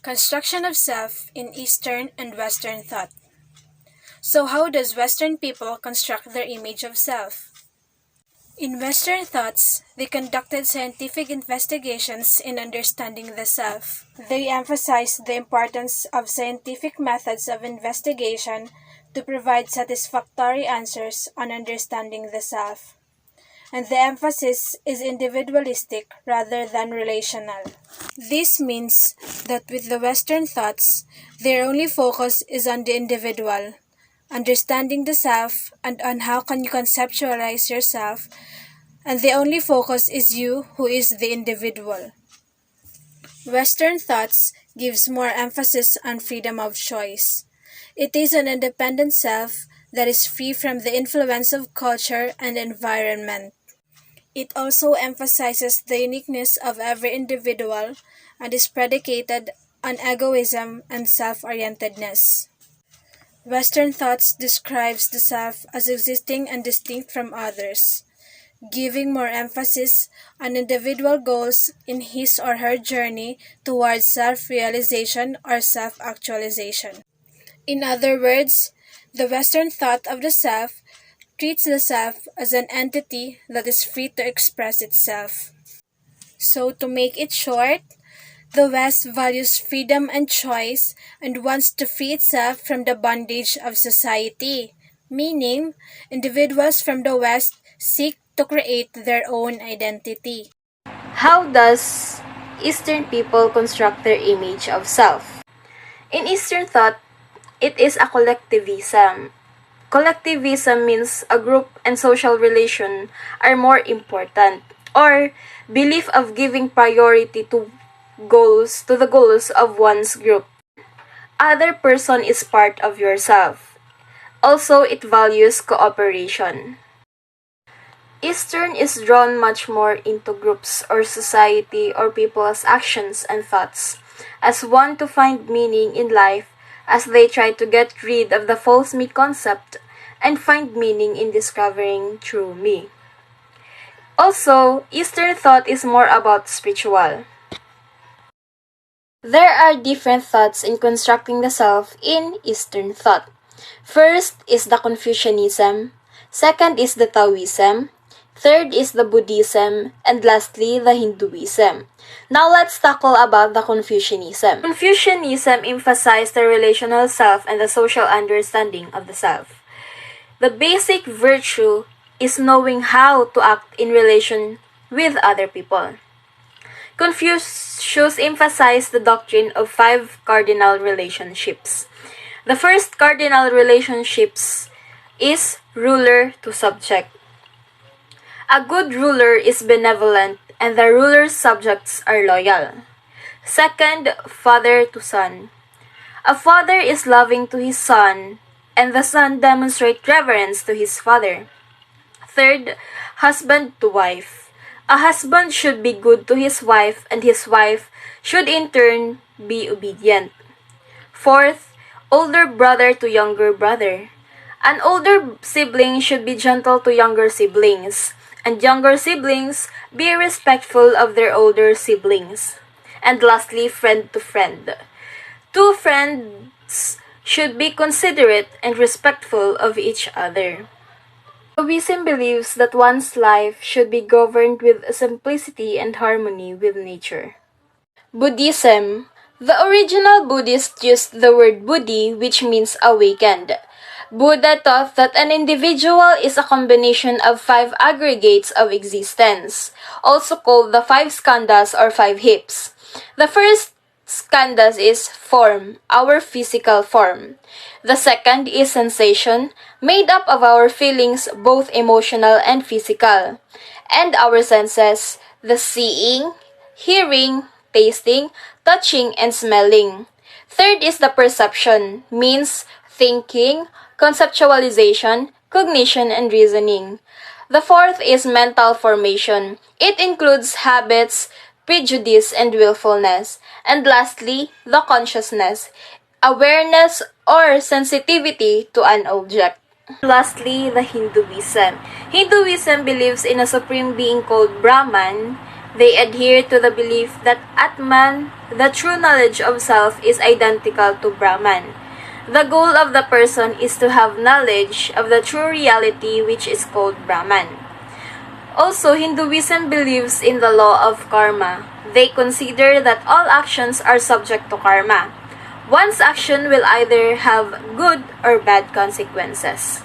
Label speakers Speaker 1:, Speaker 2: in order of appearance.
Speaker 1: Construction of self in Eastern and Western thought. So, how does Western people construct their image of self? In Western thoughts, they conducted scientific investigations in understanding the self. They emphasized the importance of scientific methods of investigation to provide satisfactory answers on understanding the self. And the emphasis is individualistic rather than relational. This means that with the Western thoughts, their only focus is on the individual, understanding the self, and on how can you conceptualize yourself, and the only focus is you who is the individual. Western thoughts gives more emphasis on freedom of choice. It is an independent self that is free from the influence of culture and environment. It also emphasizes the uniqueness of every individual and is predicated on egoism and self-orientedness. Western thoughts describes the self as existing and distinct from others, giving more emphasis on individual goals in his or her journey towards self-realization or self-actualization. In other words, the Western thought of the self treats the self as an entity that is free to express itself. So, to make it short, the West values freedom and choice and wants to free itself from the bondage of society, meaning individuals from the West seek to create their own identity.
Speaker 2: How does Eastern people construct their image of self? In Eastern thought, it is a collectivism. Collectivism means a group and social relation are more important, or belief of giving priority to the goals of one's group. Other person is part of yourself. Also, it values cooperation. Eastern is drawn much more into groups or society or people's actions and thoughts as one to find meaning in life as they try to get rid of the false me concept and find meaning in discovering true me. Also, Eastern thought is more about spiritual. There are different thoughts in constructing the self in Eastern thought. First is the Confucianism, second is the Taoism, third is the Buddhism, and lastly, the Hinduism. Now let's tackle about the Confucianism. Confucianism emphasized the relational self and the social understanding of the self. The basic virtue is knowing how to act in relation with other people. Confucius emphasized the doctrine of 5 cardinal relationships. The first cardinal relationships is ruler to subject. A good ruler is benevolent and the ruler's subjects are loyal. Second, father to son. A father is loving to his son and the son demonstrates reverence to his father. Third, husband to wife. A husband should be good to his wife and his wife should in turn be obedient. Fourth, older brother to younger brother. An older sibling should be gentle to younger siblings, and younger siblings be respectful of their older siblings. And lastly, friend to friend. Two friends should be considerate and respectful of each other. Taoism believes that one's life should be governed with simplicity and harmony with nature. Buddhism. The original Buddhists used the word Buddhi, which means awakened. Buddha taught that an individual is a combination of 5 aggregates of existence, also called the 5 skandhas or 5 hips. The first skandhas is form, our physical form. The second is sensation, made up of our feelings, both emotional and physical. And our senses, the seeing, hearing, tasting, touching, and smelling. Third is the perception, means thinking, conceptualization, cognition, and reasoning. The fourth is mental formation. It includes habits, prejudice, and willfulness. And lastly, the consciousness, awareness or sensitivity to an object. Lastly, the Hinduism. Hinduism believes in a supreme being called Brahman, They adhere to the belief that Atman, the true knowledge of self, is identical to Brahman. The goal of the person is to have knowledge of the true reality, which is called Brahman. Also, Hinduism believes in the law of karma. They consider that all actions are subject to karma. One's action will either have good or bad consequences.